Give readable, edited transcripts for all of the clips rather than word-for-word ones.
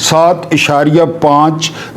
7.5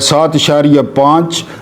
7.5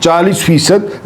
40%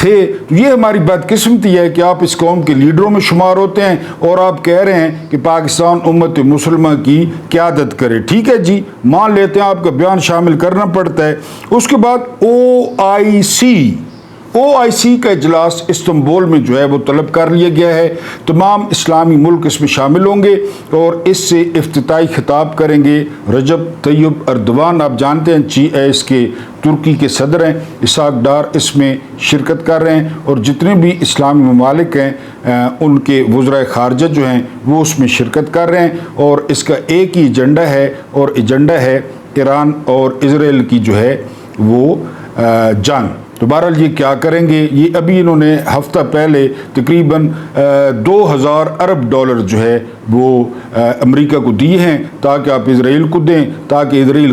تھے، تو یہ ہماری بدقسمتی ہے کہ آپ اس قوم کے لیڈروں میں شمار ہوتے ہیں اور آپ کہہ رہے ہیں کہ پاکستان امت مسلمہ کی قیادت کرے۔ ٹھیک ہے جی، مان لیتے ہیں آپ کا بیان شامل کرنا پڑتا ہے۔ اس کے بعد او آئی سی کا اجلاس استنبول میں جو ہے وہ طلب کر لیا گیا ہے۔ تمام اسلامی ملک اس میں شامل ہوں گے اور اس سے افتتاحی خطاب کریں گے رجب طیب اردوان۔ آپ جانتے ہیں اس کے ترکی کے صدر ہیں، اسحاق ڈار اس میں شرکت کر رہے ہیں اور جتنے بھی اسلامی ممالک ہیں ان کے وزرائے خارجہ جو ہیں وہ اس میں شرکت کر رہے ہیں، اور اس کا ایک ہی ایجنڈا ہے، اور ایجنڈا ہے ایران اور اسرائیل کی جو ہے وہ جنگ۔ تو بہرحال یہ کیا کریں گے، یہ ابھی انہوں نے ہفتہ پہلے تقریباً 2000 ارب ڈالر جو ہے وہ امریکہ کو دیے ہیں تاکہ آپ اسرائیل کو دیں، تاکہ اسرائیل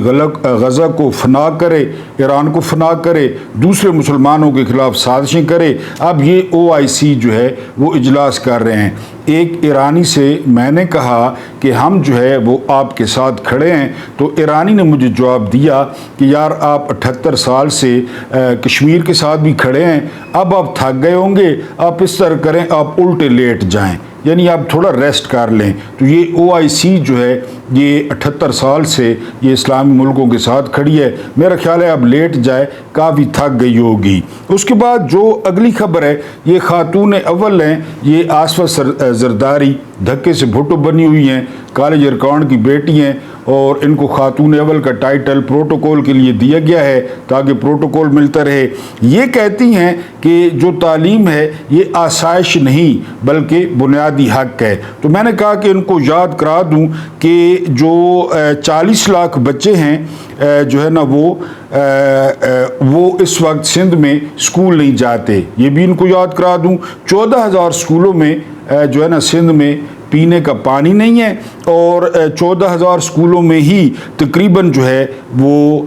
غزہ کو فنا کرے، ایران کو فنا کرے، دوسرے مسلمانوں کے خلاف سازشیں کرے۔ اب یہ او آئی سی جو ہے وہ اجلاس کر رہے ہیں۔ ایک ایرانی سے میں نے کہا کہ ہم جو ہے وہ آپ کے ساتھ کھڑے ہیں، تو ایرانی نے مجھے جواب دیا کہ یار آپ 78 سال سے کشمیر کے ساتھ بھی کھڑے ہیں، اب آپ تھک گئے ہوں گے، آپ اس طرح کریں، آپ الٹے لیٹ جائیں، یعنی آپ تھوڑا ریسٹ کر لیں۔ تو یہ او آئی سی جو ہے یہ 78 سال سے یہ اسلامی ملکوں کے ساتھ کھڑی ہے، میرا خیال ہے اب لیٹ جائے، کافی تھک گئی ہوگی۔ اس کے بعد جو اگلی خبر ہے یہ خاتون اول ہیں، یہ آصفہ زرداری دھکے سے بھٹو بنی ہوئی ہیں، کالج ارکان کی بیٹی ہیں، اور ان کو خاتون اول کا ٹائٹل پروٹوکول کے لیے دیا گیا ہے تاکہ پروٹوکول ملتا رہے۔ یہ کہتی ہیں کہ جو تعلیم ہے یہ آسائش نہیں بلکہ بنیادی حق ہے۔ تو میں نے کہا کہ ان کو یاد کرا دوں کہ جو 40 لاکھ بچے ہیں جو ہے نا وہ اس وقت سندھ میں اسکول نہیں جاتے، یہ بھی ان کو یاد کرا دوں۔ 14,000 اسکولوں میں جو ہے نا سندھ میں پینے کا پانی نہیں ہے، اور 14,000 اسکولوں میں ہی تقریباً جو ہے وہ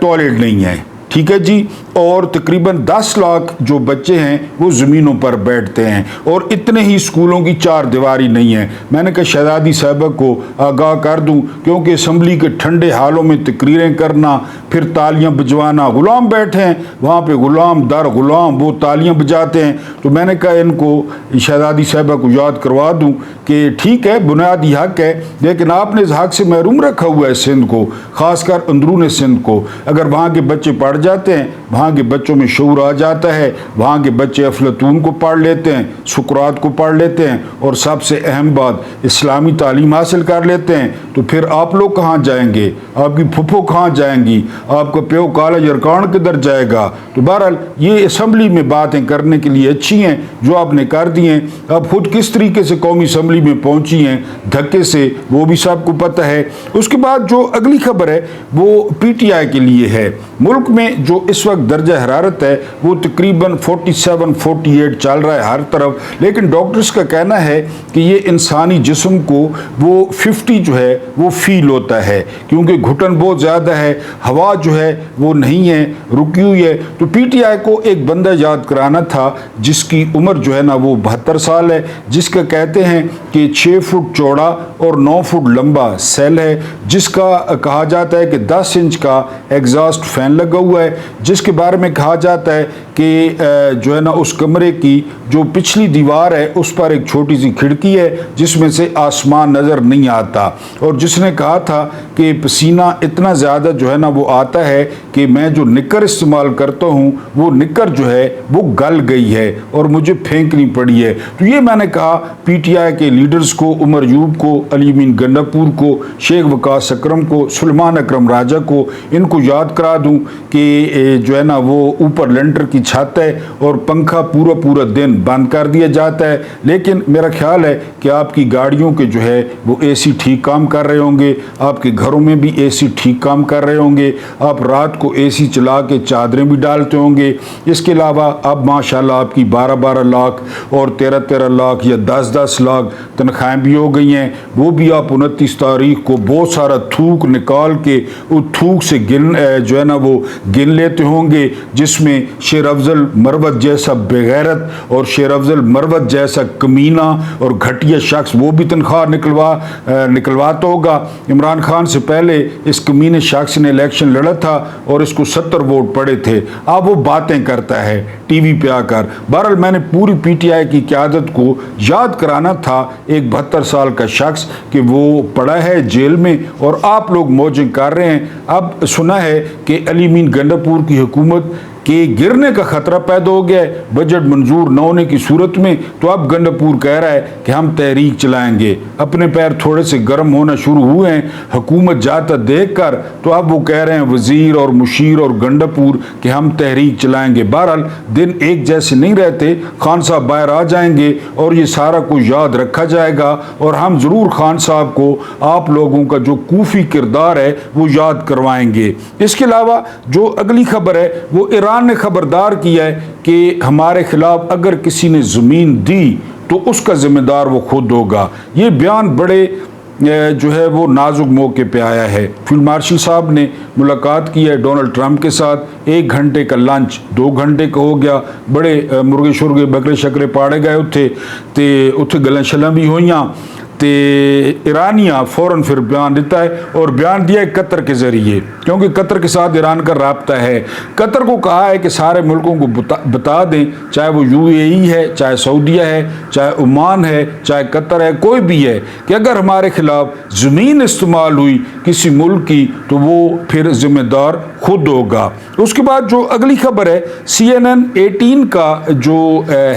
ٹوائلٹ نہیں ہے۔ ٹھیک ہے جی، اور تقریباً 10 لاکھ جو بچے ہیں وہ زمینوں پر بیٹھتے ہیں، اور اتنے ہی اسکولوں کی چار دیواری نہیں ہے۔ میں نے کہا شہزادی صاحبہ کو آگاہ کر دوں، کیونکہ اسمبلی کے ٹھنڈے حالوں میں تقریریں کرنا، پھر تالیاں بجوانا، غلام بیٹھے ہیں وہاں پہ، غلام در غلام وہ تالیاں بجاتے ہیں۔ تو میں نے کہا ان کو شہزادی صاحبہ کو یاد کروا دوں کہ ٹھیک ہے بنیادی حق ہے، لیکن آپ نے اس حق سے محروم رکھا ہوا ہے سندھ کو، خاص کر اندرون سندھ کو۔ اگر وہاں کے بچے پڑھ جاتے ہیں، وہاں کے بچوں میں شعور آ جاتا ہے، وہاں کے بچے افلاطون کو پڑھ لیتے ہیں، سقراط کو پڑھ لیتے ہیں، اور سب سے اہم بات اسلامی تعلیم حاصل کر لیتے ہیں، تو پھر آپ لوگ کہاں جائیں گے؟ آپ کی پھپھو کہاں جائیں گی؟ آپ کا پیو کالج ارکان کدھر جائے گا؟ تو بہرحال یہ اسمبلی میں باتیں کرنے کے لیے اچھی ہیں جو آپ نے کر دی ہیں۔ اب خود کس طریقے سے قومی اسمبلی میں پہنچی ہیں دھکے سے، وہ بھی سب کو پتہ ہے۔ اس کے بعد جو اگلی خبر ہے وہ پی ٹی آئی کے لیے ہے۔ ملک میں جو اس وقت درجہ حرارت ہے وہ تقریباً 47-48 چل رہا ہے ہر طرف، لیکن ڈاکٹرز کا کہنا ہے کہ یہ انسانی جسم کو وہ 50 جو ہے وہ فیل ہوتا ہے، کیونکہ گھٹن بہت زیادہ ہے، ہوا جو ہے وہ نہیں ہے، رکی ہوئی ہے۔ تو پی ٹی آئی کو ایک بندہ یاد کرانا تھا جس کی عمر جو ہے نا وہ 72 سال ہے، جس کا کہتے ہیں کہ 6 فٹ چوڑا اور 9 فٹ لمبا سیل ہے، جس کا کہا جاتا ہے کہ 10 انچ کا ایگزاسٹ فین لگا ہوا ہے، جس کے بارے میں کہا جاتا ہے کہ جو ہے نا اس کمرے کی جو پچھلی دیوار ہے اس پر ایک چھوٹی سی کھڑکی ہے جس میں سے آسمان نظر نہیں آتا، اور جس نے کہا تھا کہ پسینہ اتنا زیادہ جو ہے نا وہ آتا ہے کہ میں جو نکر استعمال کرتا ہوں وہ نکر جو ہے وہ گل گئی ہے اور مجھے پھینکنی پڑی ہے۔ تو یہ میں نے کہا پی ٹی آئی کے لیڈرز کو، عمر یوب کو، علی امین گنڈاپور کو، شیخ وقاص اکرم کو، سلمان اکرم راجہ کو، ان کو یاد کرا دوں کہ جو ہے نا وہ اوپر لینٹر کی چھت ہے اور پنکھا پورا دن بند کر دیا جاتا ہے، لیکن میرا خیال ہے کہ آپ کی گاڑیوں کے جو ہے وہ اے سی ٹھیک کام کر رہے ہوں گے، آپ کے گھروں میں بھی اے سی ٹھیک کام کر رہے ہوں گے، آپ رات کو اے سی چلا کے چادریں بھی ڈالتے ہوں گے۔ اس کے علاوہ اب ماشاءاللہ آپ کی 12 لاکھ اور 13 لاکھ یا 10 لاکھ تنخواہیں بھی ہو گئی ہیں، وہ بھی آپ 29 تاریخ کو بہت سارا تھوک نکال کے اس تھوک سے جو ہے نا وہ گن لیتے ہوں گے، جس میں شیر افضل مروت جیسا بغیرت اور شیر افضل مروت جیسا کمینہ اور گھٹیا شخص وہ بھی تنخواہ نکلواتا ہوگا؟ عمران خان سے پہلے اس کمینے شخص نے الیکشن لڑا تھا اور اس کو 70 ووٹ پڑے تھے، اب وہ باتیں کرتا ہے ٹی وی پہ آ کر۔ بہرحال میں نے پوری پی ٹی آئی کی قیادت کو یاد کرانا تھا، ایک 72 سال کا شخص کہ وہ پڑا ہے جیل میں اور آپ لوگ موجیں کر رہے ہیں۔ اب سنا ہے کہ علی امین گنڈاپور کی حکومت کہ گرنے کا خطرہ پیدا ہو گیا ہے بجٹ منظور نہ ہونے کی صورت میں، تو اب گنڈاپور کہہ رہا ہے کہ ہم تحریک چلائیں گے۔ اپنے پیر تھوڑے سے گرم ہونا شروع ہوئے ہیں حکومت جاتا دیکھ کر، تو اب وہ کہہ رہے ہیں وزیر اور مشیر اور گنڈاپور کہ ہم تحریک چلائیں گے۔ بہرحال دن ایک جیسے نہیں رہتے، خان صاحب باہر آ جائیں گے اور یہ سارا کچھ یاد رکھا جائے گا، اور ہم ضرور خان صاحب کو آپ لوگوں کا جو کوفی کردار ہے وہ یاد کروائیں گے۔ اس کے علاوہ جو اگلی خبر ہے وہ ایران نے خبردار کیا ہے کہ ہمارے خلاف اگر کسی نے زمین دی تو اس کا ذمہ دار وہ خود ہوگا۔ یہ بیان بڑے جو ہے وہ نازک موقع پہ آیا ہے۔ فیلڈ مارشل صاحب نے ملاقات کی ہے ڈونلڈ ٹرمپ کے ساتھ، 1 گھنٹے کا لنچ 2 گھنٹے کا ہو گیا، بڑے مرغے شرغے بکرے شکرے پاڑے گئے اتھے گلیں شلیں بھی ہوئیاں تے ایرانیہ فوراً پھر بیان دیتا ہے، اور بیان دیا ہے قطر کے ذریعے، کیونکہ قطر کے ساتھ ایران کا رابطہ ہے۔ قطر کو کہا ہے کہ سارے ملکوں کو بتا دیں، چاہے وہ یو اے ای ہے، چاہے سعودیہ ہے، چاہے عمان ہے، چاہے قطر ہے، کوئی بھی ہے، کہ اگر ہمارے خلاف زمین استعمال ہوئی کسی ملک کی تو وہ پھر ذمہ دار خود ہوگا۔ اس کے بعد جو اگلی خبر ہے CNN 18 کا جو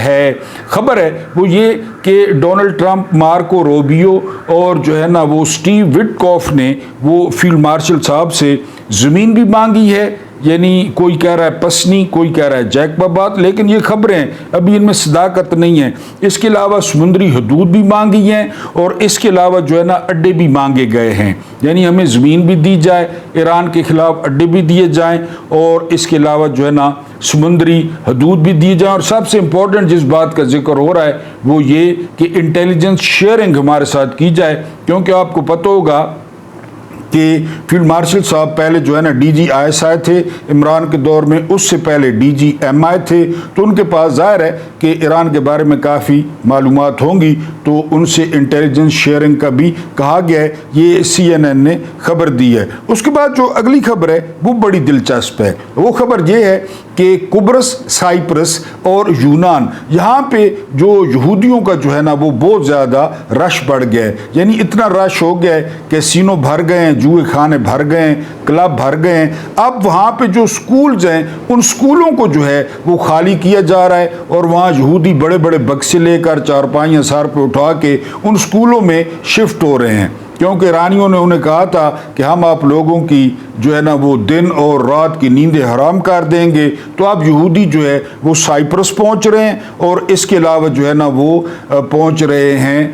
ہے خبر ہے وہ یہ کہ ڈونلڈ ٹرمپ، مارکو روبیو اور جو ہے نا وہ اسٹیو وٹکوف نے وہ فیلڈ مارشل صاحب سے زمین بھی مانگی ہے، یعنی کوئی کہہ رہا ہے پسنی، کوئی کہہ رہا ہے جیکب آباد، لیکن یہ خبریں ابھی ان میں صداقت نہیں ہے۔ اس کے علاوہ سمندری حدود بھی مانگی ہیں، اور اس کے علاوہ جو ہے نا اڈے بھی مانگے گئے ہیں، یعنی ہمیں زمین بھی دی جائے، ایران کے خلاف اڈے بھی دیے جائیں، اور اس کے علاوہ جو ہے نا سمندری حدود بھی دی جائیں، اور سب سے امپورٹنٹ جس بات کا ذکر ہو رہا ہے وہ یہ کہ انٹیلیجنس شیئرنگ ہمارے ساتھ کی جائے، کیونکہ آپ کو پتہ ہوگا کہ فیلڈ مارشل صاحب پہلے جو ہے نا D G I S I تھے عمران کے دور میں، اس سے پہلے ڈی جی ایم آئی تھے، تو ان کے پاس ظاہر ہے کہ ایران کے بارے میں کافی معلومات ہوں گی، تو ان سے انٹیلیجنس شیئرنگ کا بھی کہا گیا ہے، یہ CNN نے خبر دی ہے۔ اس کے بعد جو اگلی خبر ہے وہ بڑی دلچسپ ہے، وہ خبر یہ ہے کہ قبرص، سائپرس اور یونان، یہاں پہ جو یہودیوں کا جو ہے نا وہ بہت زیادہ رش بڑھ گیا ہے، یعنی اتنا رش ہو گیا ہے کہ سینوں بھر گئے ہیں، جوئے خانے بھر گئے ہیں، کلب بھر گئے ہیں۔ اب وہاں پہ جو سکولز ہیں ان سکولوں کو جو ہے وہ خالی کیا جا رہا ہے، اور وہاں یہودی بڑے بڑے بکسے لے کر چارپائیاں سر پہ اٹھا کے ان سکولوں میں شفٹ ہو رہے ہیں، کیونکہ ایرانیوں نے انہیں کہا تھا کہ ہم آپ لوگوں کی جو ہے نا وہ دن اور رات کی نیندیں حرام کر دیں گے۔ تو اب یہودی جو ہے وہ سائپرس پہنچ رہے ہیں، اور اس کے علاوہ جو ہے نا وہ پہنچ رہے ہیں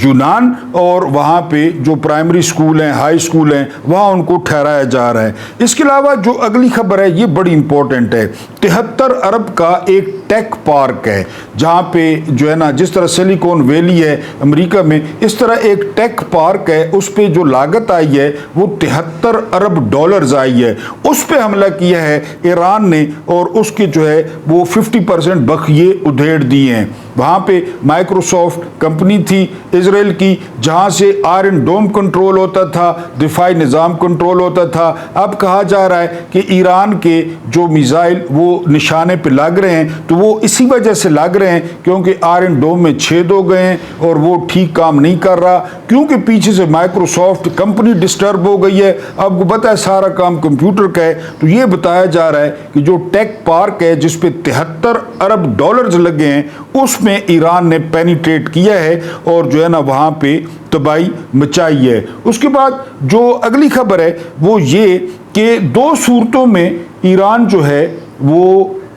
یونان، اور وہاں پہ جو پرائمری سکول ہیں، ہائی سکول ہیں، وہاں ان کو ٹھہرایا جا رہا ہے۔ اس کے علاوہ جو اگلی خبر ہے یہ بڑی امپورٹنٹ ہے، 73 ارب کا ایک ٹیک پارک ہے، جہاں پہ جو ہے نا جس طرح سلیکون ویلی ہے امریکہ میں، اس طرح ایک ٹیک پارک ہے، اس پہ جو لاگت آئی ہے وہ 73 ارب ڈالرز آئی ہے۔ اس پہ حملہ کیا ہے ایران نے، اور اس کے جو ہے وہ 50% بخیے ادھیڑ دیے ہیں۔ وہاں پہ مائکروسافٹ کمپنی تھی اسرائیل کی، جہاں سے آئرن ڈوم کنٹرول ہوتا تھا، دفاعی نظام کنٹرول ہوتا تھا۔ اب کہا جا رہا ہے کہ ایران کے جو میزائل وہ نشانے پہ لگ رہے ہیں، تو وہ اسی وجہ سے لگ رہے ہیں کیونکہ آئرن ڈوم میں چھید ہو گئے ہیں اور وہ ٹھیک کام نہیں کر رہا، کیونکہ پیچھے سے مائکروسافٹ کمپنی ڈسٹرب ہو گئی ہے۔ آپ کو پتہ ہے سارا کام کمپیوٹر کا ہے، تو یہ بتایا جا رہا ہے کہ جو ٹیک پارک ہے جس پہ 73 ارب ڈالرز لگے ہیں، اس میں ایران نے پینیٹریٹ کیا ہے اور جو ہے نا وہاں پہ تباہی مچائی ہے۔ اس کے بعد جو اگلی خبر ہے وہ یہ کہ 2 صورتوں میں ایران جو ہے وہ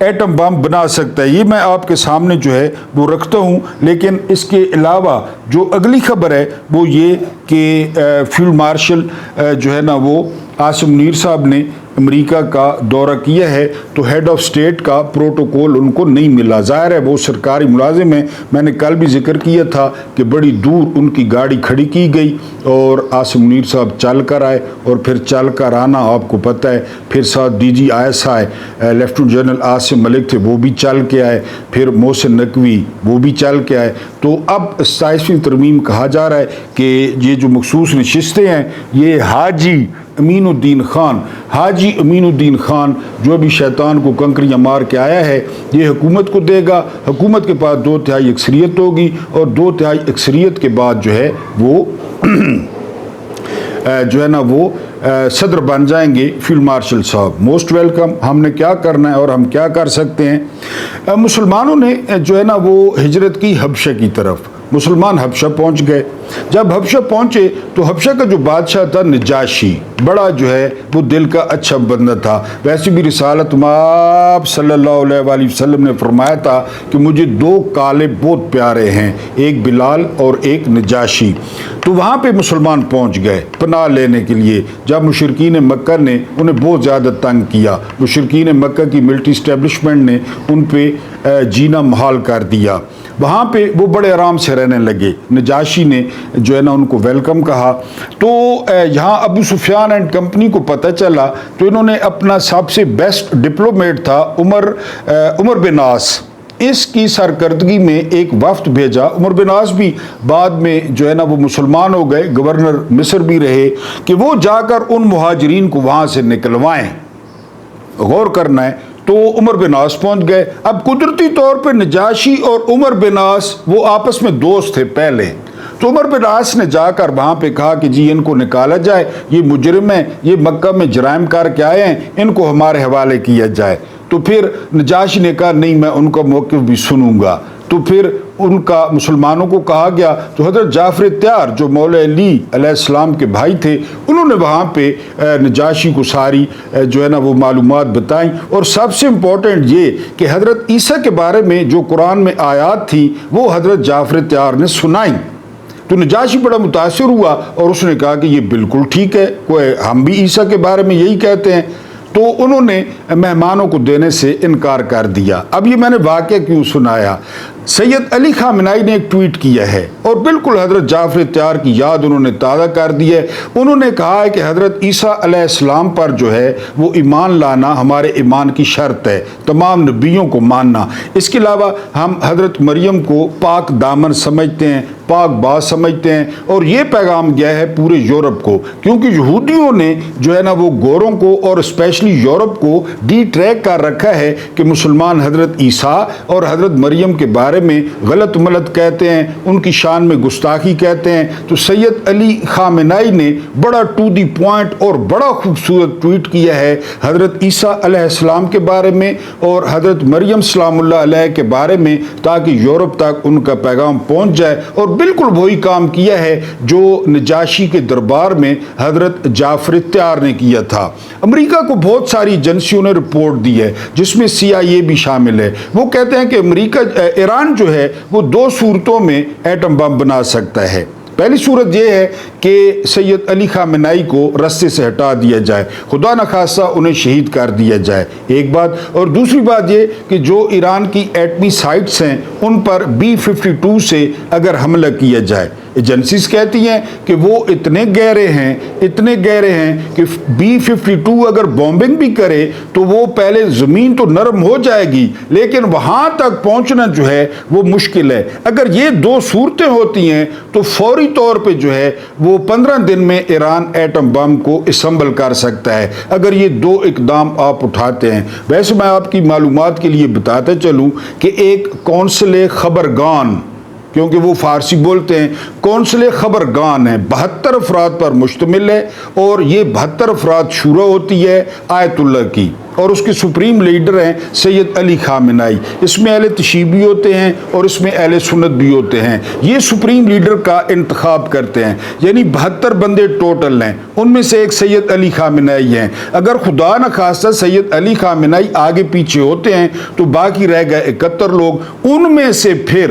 ایٹم بم بنا سکتا ہے، یہ میں آپ کے سامنے جو ہے وہ رکھتا ہوں۔ لیکن اس کے علاوہ جو اگلی خبر ہے وہ یہ کہ فیلڈ مارشل جو ہے نا وہ عاصم منیر صاحب نے امریکہ کا دورہ کیا ہے تو ہیڈ آف اسٹیٹ کا پروٹوکول ان کو نہیں ملا. ظاہر ہے وہ سرکاری ملازم ہیں. میں نے کل بھی ذکر کیا تھا کہ بڑی دور ان کی گاڑی کھڑی کی گئی اور عاصم منیر صاحب چل کر آئے, اور پھر چل کر آنا آپ کو پتہ ہے, پھر ساتھ D G ISI lieutenant general Asim Malik تھے, وہ بھی چل کے آئے, پھر محسن نقوی وہ بھی چل کے آئے. تو اب 27ویں ترمیم کہا جا رہا ہے کہ یہ جو مخصوص نشستیں ہیں یہ حاجی امین الدین خان جو بھی شیطان کو کنکریاں مار کے آیا ہے یہ حکومت کو دے گا. حکومت کے پاس 2/3 اکثریت ہوگی اور 2/3 اکثریت کے بعد جو ہے وہ وہ صدر بن جائیں گے فیلڈ مارشل صاحب. Most welcome. ہم نے کیا کرنا ہے اور ہم کیا کر سکتے ہیں؟ مسلمانوں نے وہ ہجرت کی حبشہ کی طرف. مسلمان حبشہ پہنچ گئے. جب حبشہ پہنچے تو حبشہ کا جو بادشاہ تھا نجاشی, بڑا وہ دل کا اچھا بندہ تھا. ویسے بھی رسالت مآب صلی اللہ علیہ وآلہ وسلم نے فرمایا تھا کہ مجھے 2 کالے بہت پیارے ہیں, ایک بلال اور ایک نجاشی. تو وہاں پہ مسلمان پہنچ گئے پناہ لینے کے لیے. جب مشرکین مکہ نے انہیں بہت زیادہ تنگ کیا, مشرکین مکہ کی ملٹری اسٹیبلشمنٹ نے ان پہ جینا محال کر دیا, وہاں پہ وہ بڑے آرام سے رہنے لگے. نجاشی نے ان کو ویلکم کہا. تو یہاں ابو سفیان اینڈ کمپنی کو پتہ چلا تو انہوں نے اپنا سب سے بیسٹ ڈپلومیٹ تھا عمر بن عاص, اس کی سرکردگی میں ایک وفد بھیجا. عمر بن عاص بھی بعد میں وہ مسلمان ہو گئے, گورنر مصر بھی رہے, کہ وہ جا کر ان مہاجرین کو وہاں سے نکلوائیں. غور کرنا ہے. تو عمر بن عاص پہنچ گئے. اب قدرتی طور پہ نجاشی اور عمر بن عاص وہ آپس میں دوست تھے پہلے. تو عمر بن عاص نے جا کر وہاں پہ کہا کہ جی ان کو نکالا جائے, یہ مجرم ہیں, یہ مکہ میں جرائم کر کے آئے ہیں, ان کو ہمارے حوالے کیا جائے. تو پھر نجاشی نے کہا نہیں میں ان کا موقف بھی سنوں گا. تو پھر ان کا مسلمانوں کو کہا گیا. تو حضرت جعفر تیار جو مولا علی علیہ السلام کے بھائی تھے انہوں نے وہاں پہ نجاشی کو ساری وہ معلومات بتائیں. اور سب سے امپورٹنٹ یہ کہ حضرت عیسیٰ کے بارے میں جو قرآن میں آیات تھی وہ حضرت جعفر تیار نے سنائیں. تو نجاشی بڑا متاثر ہوا اور اس نے کہا کہ یہ بالکل ٹھیک ہے, ہم بھی عیسیٰ کے بارے میں یہی کہتے ہیں. تو انہوں نے مہمانوں کو دینے سے انکار کر دیا. اب یہ میں نے واقعہ کیوں سنایا؟ سید علی خامنائی نے ایک ٹویٹ کیا ہے اور بالکل حضرت جعفر تیار کی یاد انہوں نے تازہ کر دی ہے. انہوں نے کہا ہے کہ حضرت عیسیٰ علیہ السلام پر وہ ایمان لانا ہمارے ایمان کی شرط ہے, تمام نبیوں کو ماننا. اس کے علاوہ ہم حضرت مریم کو پاک دامن سمجھتے ہیں, پاک باز سمجھتے ہیں, اور یہ پیغام گیا ہے پورے یورپ کو, کیونکہ یہودیوں نے وہ گوروں کو اور اسپیشلی یورپ کو ڈی ٹریک کر رکھا ہے کہ مسلمان حضرت عیسیٰ اور حضرت مریم کے بارے میں غلط ملت کہتے ہیں, ان کی شان میں گستاخی کہتے ہیں. تو سید علی خامنائی نے بڑا ٹو دی پوائنٹ اور بڑا خوبصورت ٹویٹ کیا ہے حضرت عیسیٰ علیہ السلام کے بارے میں اور حضرت مریم سلام اللہ علیہ کے بارے میں, تاکہ یورپ تک ان کا پیغام پہنچ جائے. اور بالکل وہی کام کیا ہے جو نجاشی کے دربار میں حضرت جعفر تیار نے کیا تھا. امریکہ کو بہت ساری ایجنسیوں نے رپورٹ دی ہے جس میں CIA بھی شامل ہے. وہ کہتے ہیں کہ ایران جو ہے وہ 2 صورتوں میں ایٹم بم بنا سکتا ہے. پہلی صورت یہ ہے کہ سید علی خامنائی کو رستے سے ہٹا دیا جائے, خدا نخواستہ انہیں شہید کر دیا جائے, ایک بات. اور دوسری بات یہ کہ جو ایران کی ایٹمی سائٹس ہیں ان پر B-52 سے اگر حملہ کیا جائے. ایجنسیز کہتی ہیں کہ وہ اتنے گہرے ہیں کہ B-52 اگر بومبنگ بھی کرے تو وہ پہلے زمین تو نرم ہو جائے گی لیکن وہاں تک پہنچنا وہ مشکل ہے. اگر یہ 2 صورتیں ہوتی ہیں تو فوری طور پہ وہ 15 دن میں ایران ایٹم بم کو اسمبل کر سکتا ہے اگر یہ 2 اقدام آپ اٹھاتے ہیں. ویسے میں آپ کی معلومات کے لیے بتاتے چلوں کہ ایک کونسل خبرگان, کیونکہ وہ فارسی بولتے ہیں, کونسل خبرگان ہے, 72 افراد پر مشتمل ہے اور یہ 72 افراد شورا ہوتی ہے آیت اللہ کی اور اس کے سپریم لیڈر ہیں سید علی خامنائی. اس میں اہل تشیع بھی ہوتے ہیں اور اس میں اہل سنت بھی ہوتے ہیں. یہ سپریم لیڈر کا انتخاب کرتے ہیں, یعنی 72 بندے ٹوٹل ہیں, ان میں سے ایک سید علی خامنائی ہیں. اگر خدا نخواستہ سید علی خامنائی آگے پیچھے ہوتے ہیں تو باقی رہ گئے 71 لوگ. ان میں سے پھر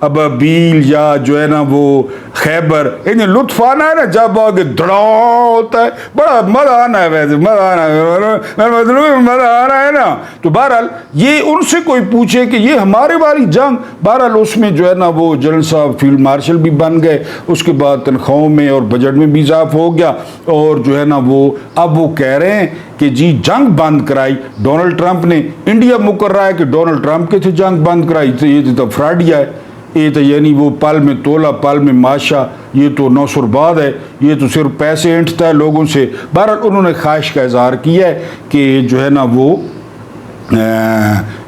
ابابیل یا جو ہے نا وہ خیبر، انہیں لطف آنا ہے نا جب آگے دھڑاؤ ہوتا ہے، بڑا مزہ آنا ہے، ویسے مزہ آنا ہے، مزہ آ رہا ہے نا۔ تو بہرحال یہ ان سے کوئی پوچھے کہ یہ ہمارے والی جنگ، بہرحال اس میں جو ہے نا وہ جنرل صاحب فیلڈ مارشل بھی بن گئے، اس کے بعد تنخواہوں میں اور بجٹ میں بھی اضافہ ہو گیا، اور جو ہے نا وہ اب وہ کہہ رہے ہیں کہ جی جنگ بند کرائی ڈونلڈ ٹرمپ نے۔ انڈیا مکر رہا ہے کہ ڈونلڈ ٹرمپ کے تھے جنگ بند کرائی، تو یہ تو فراڈیا ہے، یہ تو یعنی وہ پل میں تولا پل میں ماشا، یہ تو نوسرباد ہے، یہ تو صرف پیسے اینٹھتا ہے لوگوں سے۔ بہرحال انہوں نے خواہش کا اظہار کیا ہے کہ جو ہے نا وہ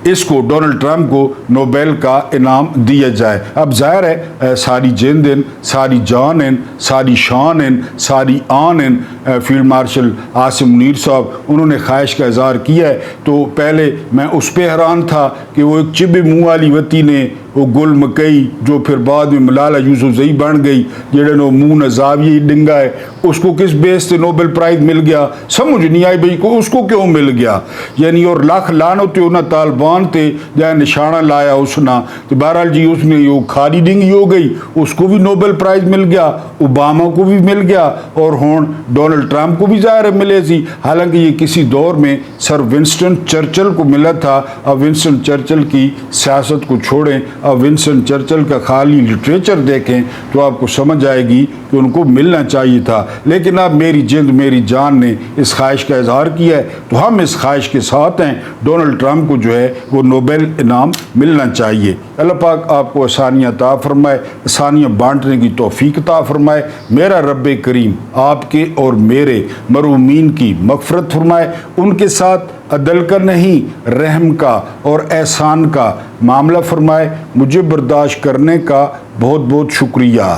اس کو ڈونلڈ ٹرمپ کو نوبیل کا انعام دیا جائے۔ اب ظاہر ہے ساری جندن، ساری جانن، ساری شانن، ساری آنن فیلڈ مارشل عاصم منیر صاحب انہوں نے خواہش کا اظہار کیا ہے۔ تو پہلے میں اس پہ حیران تھا کہ وہ ایک چبے منہ والی وتی نے وہ گل مکئی جو پھر بعد میں ملالہ یوسفزئی بن گئی، جڑے نو منہ نزاویہ ڈنگا ہے، اس کو کس بیس سے نوبل پرائز مل گیا سمجھ نہیں آئی بھئی کو اس کو کیوں مل گیا، یعنی اور لاکھ لعنت ہونا طالبان تے جہاں نشانہ لایا اس نا، تو بہرحال جی اس نے یہ کھاری ڈنگی ہو گئی، اس کو بھی نوبل پرائز مل گیا، اوباما کو بھی مل گیا، اور ہون ڈونلڈ ٹرمپ کو بھی ظاہر ہے ملے سی، حالانکہ یہ کسی دور میں سر ونسٹن چرچل کو ملا تھا۔ اب ونسٹن چرچل کی سیاست کو چھوڑیں، اب ونسٹن چرچل کا خالی لٹریچر دیکھیں تو آپ کو سمجھ آئے گی کہ ان کو ملنا چاہیے تھا، لیکن اب میری جند میری جان نے اس خواہش کا اظہار کیا ہے تو ہم اس خواہش کے ساتھ ہیں، ڈونلڈ ٹرمپ کو جو ہے وہ نوبل انعام ملنا چاہیے۔ اللہ پاک آپ کو آسانیاں عطا فرمائے، آسانیاں بانٹنے کی توفیق عطا فرمائے۔ میرا رب کریم آپ کے اور میرے مرحومین کی مغفرت فرمائے، ان کے ساتھ عدل کا نہیں رحم کا اور احسان کا معاملہ فرمائے۔ مجھے برداشت کرنے کا بہت بہت شکریہ۔